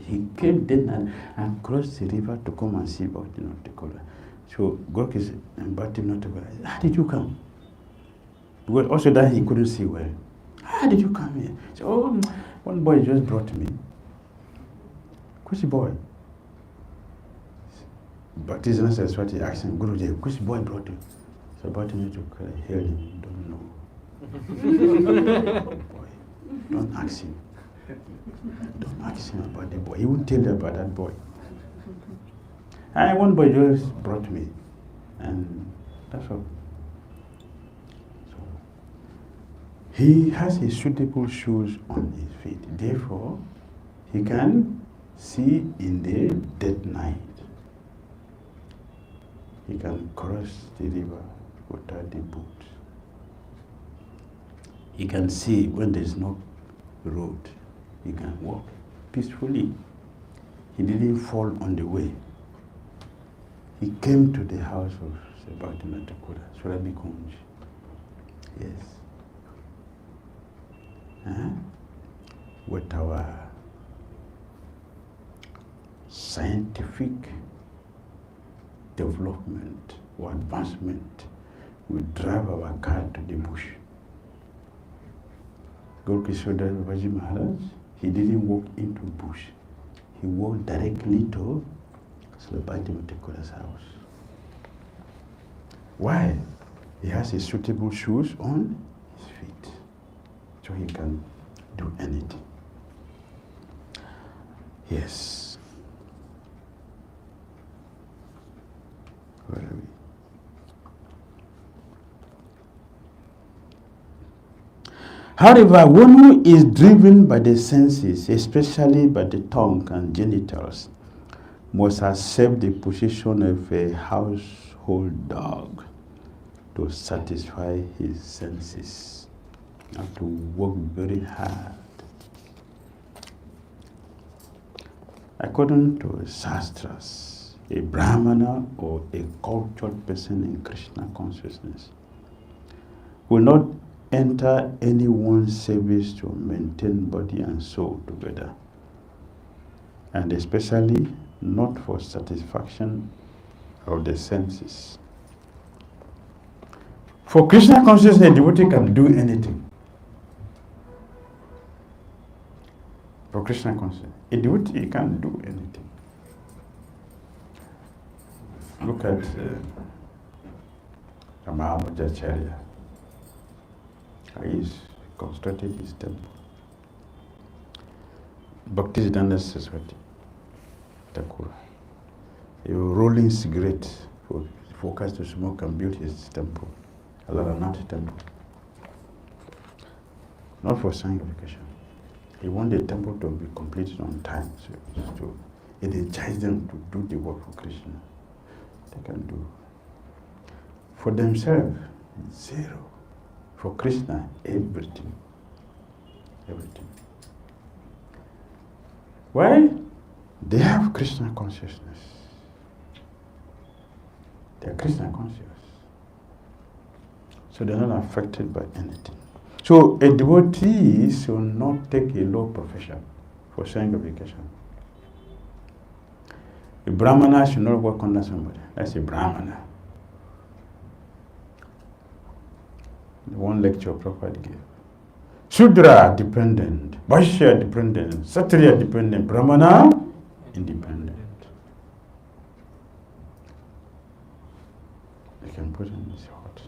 He came then and crossed the river to come and see Bhakti-Dhira. So Gorky invited him to go. How did you come? Because also that he couldn't see well. How did you come here? So, one boy just brought me. Who's the boy? Bhakti Dhira Saraswati asked him, Guruji, who's the boy brought you? So Bhakti-Dhira hailed him, don't know. Boy, don't ask him. Don't ask him about the boy. He won't tell you about that boy. And one boy just brought me, and that's all. So he has his suitable shoes on his feet. Therefore, he can see in the dead night. He can cross the river without the boat. He can see when there is no road. He can walk peacefully. He didn't fall on the way. He came to the house of Bhakti-Dhira Swami. Yes. With our scientific development or advancement, we drive our car to the bush. Gokishore Bhajan Maharaj, he didn't walk into bush. He walked directly to Bhakti-Dhira's house. Why? He has his suitable shoes on his feet, so he can do anything. Yes. Where are we? However, one who is driven by the senses, especially by the tongue and genitals, must accept the position of a household dog to satisfy his senses and to work very hard. According to Shastras, a Brahmana or a cultured person in Krishna consciousness will not enter anyone's service to maintain body and soul together, and especially not for satisfaction of the senses. For Krishna consciousness, a devotee can do anything. For Krishna consciousness, a devotee can do anything. Look at Mataji. He's constructed his temple. Bhakti Dhira Damodara Swami, a rolling cigarette for focus to smoke and build his temple, Jagannath temple. Not for sanctification. He wanted the temple to be completed on time, so to energize them to do the work for Krishna. They can do. For themselves, zero. For Krishna, everything. Everything. Why? They have Krishna consciousness. They are Krishna conscious. So they are not affected by anything. So a devotee should not take a low profession for sanctification. A Brahmana should not work under somebody. That's a Brahmana. One lecture Prabhupada gave. Shudra dependent, Vaishya dependent, Kshatriya dependent, Brahmana independent. You can put in his heart.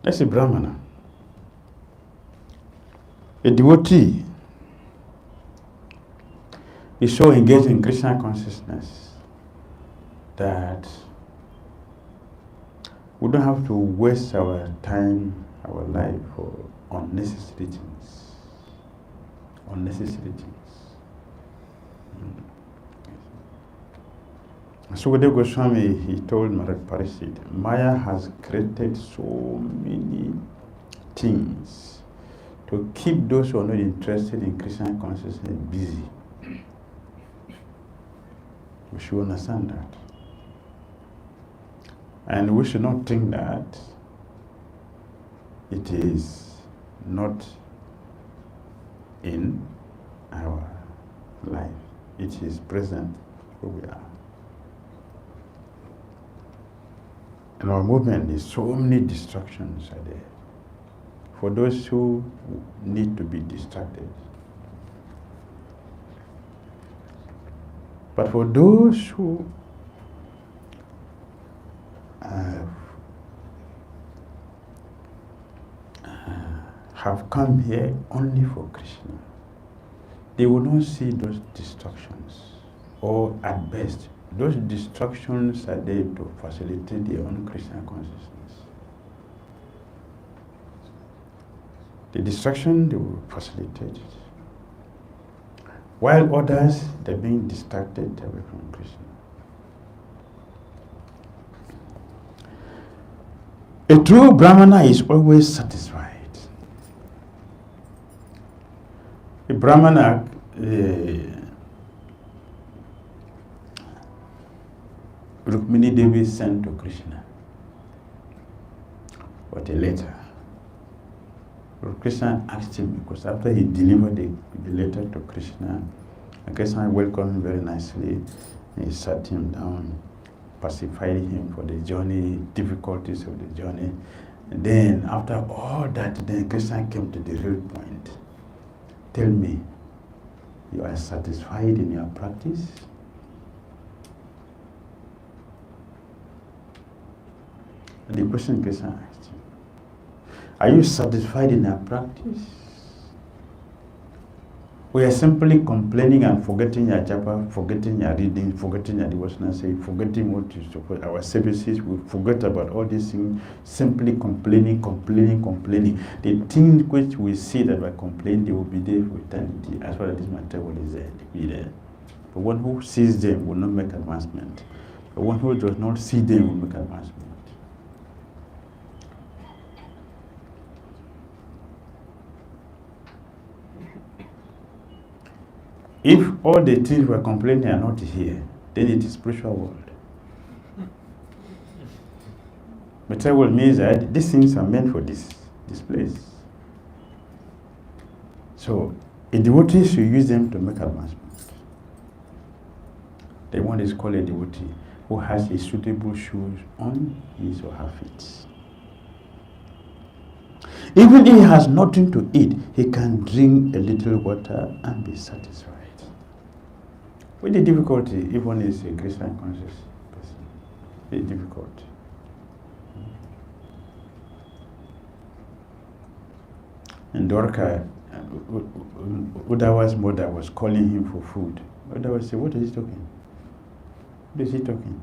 That's a Brahmana. A devotee is so engaged in Krishna consciousness that we don't have to waste our time, our life for unnecessary things. Unnecessary things. Vasudeva Goswami, he told Maharaj Parishit, Maya has created so many things to keep those who are not interested in Krishna consciousness busy. We should understand that. And we should not think that it is not in our life. It is present where we are. In our movement, there's so many distractions are there. For those who need to be distracted. But for those who have come here only for Krishna, they will not see those distractions, or at best, those distractions are there to facilitate their own Krishna consciousness. The distraction, they will facilitate it. While others, they're being distracted away from Krishna. A true Brahmana is always satisfied. A Brahmana, Rukmini Devi sent to Krishna, but a letter. Krishna asked him, because after he delivered the letter to Krishna, Krishna welcomed him very nicely. He sat him down, pacified him for the journey, difficulties of the journey. And then after all that, then Krishna came to the real point. Tell me, you are satisfied in your practice? And the question Krishna asked him, are you satisfied in your practice? We are simply complaining and forgetting your japa, forgetting your reading, forgetting your devotional say, forgetting what you support, our services, we forget about all these things, simply complaining. The things which we see that we complain, they will be there for eternity, as far as this material is there, they will be there. The one who sees them will not make advancement. The one who does not see them will make advancement. If all the things we're complaining are not here, then it is spiritual world. Material world means that these things are meant for this place. So a devotee should use them to make advancement. The one is called a devotee who has a suitable shoes on his or her feet. Even if he has nothing to eat, he can drink a little water and be satisfied. With the difficulty, if one is a Christian conscious person, it's difficult. And Dorka, Uddhava's mother was calling him for food. Uddhava said, what is he talking? What is he talking?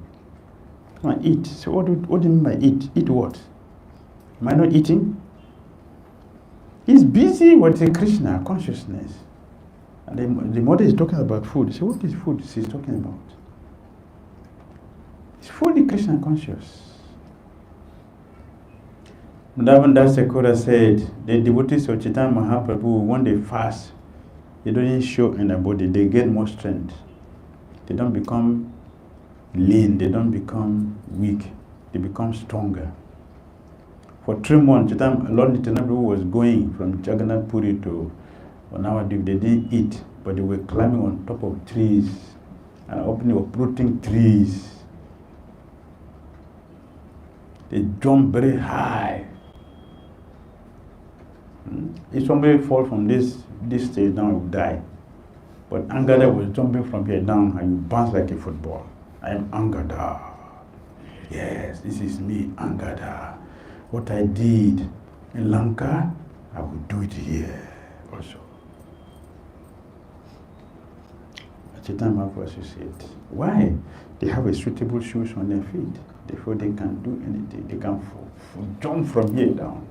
Come on, eat. So what do you mean by eat? Eat what? Am I not eating? He's busy with the Krishna consciousness. And the mother is talking about food. So what is food she's talking about? It's fully Krishna conscious. Madhavendra Sekura said, the devotees of Chaitanya Mahaprabhu, when they fast, they don't show in their body, they get more strength. They don't become lean, they don't become weak, they become stronger. For 3 months, Lord Nityananda Prabhu was going from Jagannath Puri to But nowadays they didn't eat, but they were climbing on top of trees and opening, uprooting trees. They jump very high. If somebody fall from this stage now, he will die. But Angada was jumping from here down and you bounce like a football. I am Angada. Yes, this is me, Angada. What I did in Lanka, I will do it here also. Chaitanya Mahaprabhu associate. Why? They have a suitable shoes on their feet. Therefore they can do anything. They can jump from here down.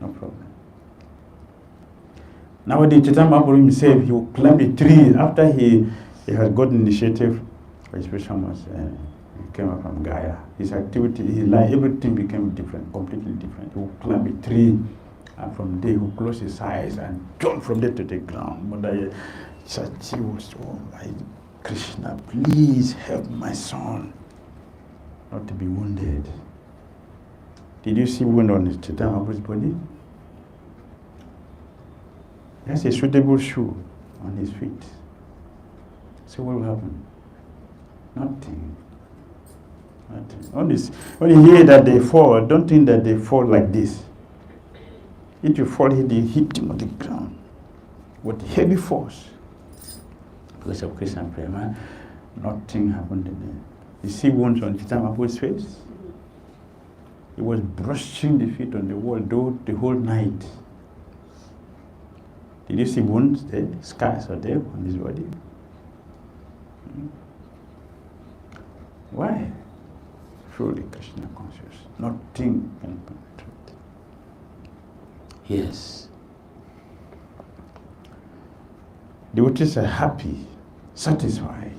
No problem. Nowadays, Chaitanya Mahaprabhu himself, he will climb a tree after he has got initiative. His vision was, he came up from Gaya. His activity, his life, everything became different, completely different. He will climb a tree, and from there he will close his eyes and jump from there to the ground. But Sachi was, oh my Krishna, please help my son not to be wounded. Did you see wound on his Chaitanya Mahaprabhu's body? He has a suitable shoe on his feet. So what will happen? Nothing. Nothing. When you hear that they fall, don't think that they fall like this. If you fall here, they hit him on the ground with heavy force. Because of Krishna Prema, nothing happened to them. You see wounds on Chaitanya Mahaprabhu's face? He was brushing the feet on the wall the whole night. Did you see wounds there? Scars are there on his body. Why? Truly Krishna conscious. Nothing can penetrate. Yes. Devotees are happy, satisfied.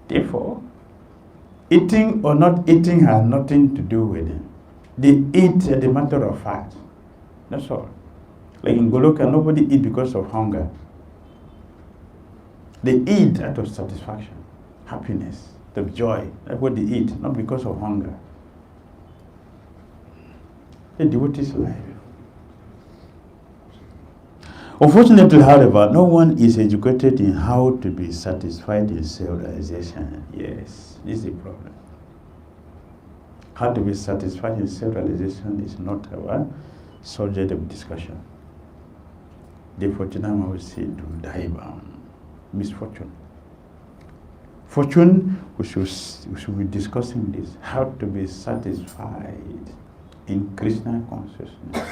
Therefore, eating or not eating has nothing to do with it. They eat as a matter of fact. That's all. Like in Goloka, nobody eat because of hunger. They eat out of satisfaction, happiness, the joy. That's what they eat, not because of hunger. A devotee's life. Unfortunately, however, no one is educated in how to be satisfied in self-realization. Yes, this is the problem. How to be satisfied in self-realization is not our subject of discussion. Therefore, Chaitanya will say, do daivam, misfortune. Fortune, we should be discussing this, how to be satisfied in Krishna consciousness.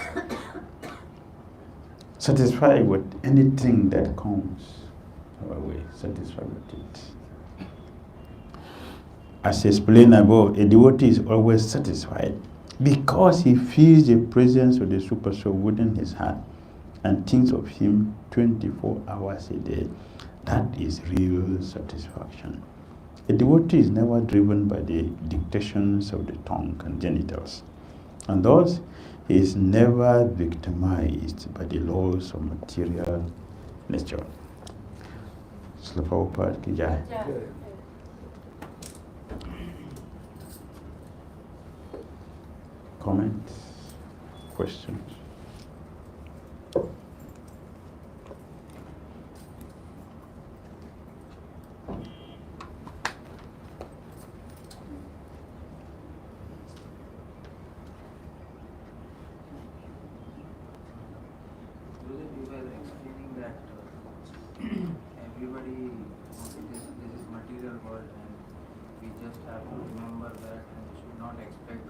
Satisfied with anything that comes our way, satisfied with it. As explained above, a devotee is always satisfied because he feels the presence of the Super Soul within his heart and thinks of him 24 hours a day. That is real satisfaction. A devotee is never driven by the dictations of the tongue and genitals, and thus he is never victimized by the laws of material nature. Srila Prabhupada ki jai. Comments? Questions?
Everybody, this is material world, and we just have to remember that and should not expect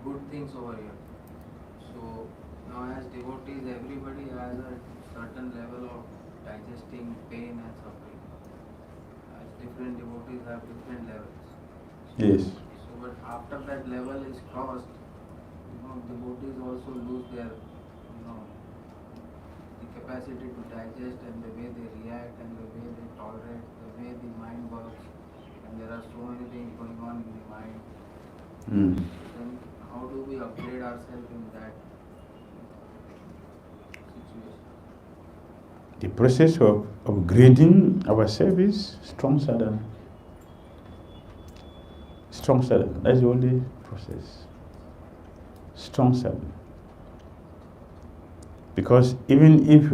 good things over here. So now as devotees, everybody has a certain level of digesting pain and suffering. As different devotees have different levels.
Yes.
So but after that level is crossed, devotees also lose their capacity to digest, and the way they react, and the way they tolerate, the way the mind works, and there are so many things going on in the mind. Then how do we upgrade ourselves in that situation?
The process of upgrading ourselves is strong sadhana. Strong sadhana, that's the only process. Strong sadhana. Because even if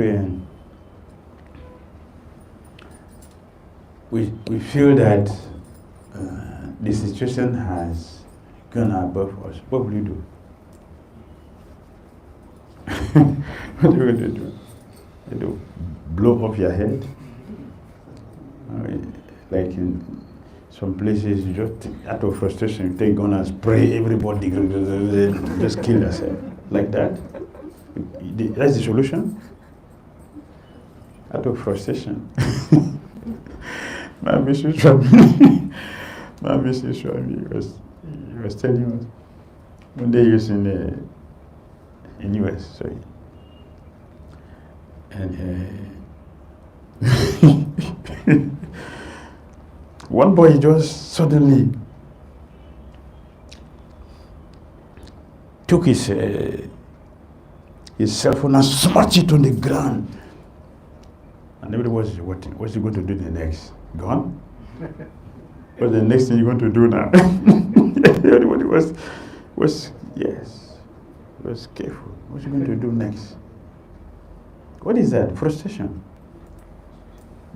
we feel that the situation has gone above us, what will you do? What are you going to do? You do blow off your head? Like in some places, you just out of frustration, you take gun and spray everybody, just kill yourself. Like that? That's the solution? Out of frustration. My Mrs. Swami was telling us one day he was in US, sorry. And one boy just suddenly took his cell phone and smashed it on the ground. And everybody was waiting. What's he going to do the next? Gone? What's the next thing you're going to do now? Everybody was careful. What's he going to do next? What is that? Frustration.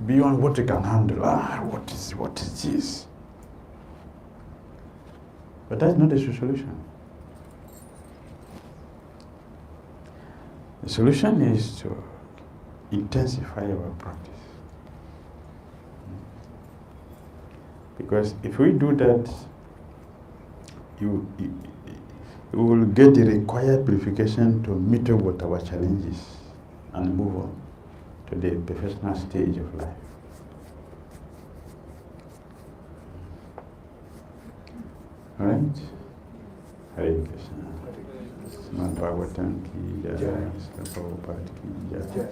Beyond what you can handle. What is this? But that's not the solution. The solution is to intensify our practice. Because if we do that, you will get the required purification to meet up with our challenges and move on to the professional stage of life. Alright? Hare Krishna. Bhagavatam ki jai, Prabhupada ki jai.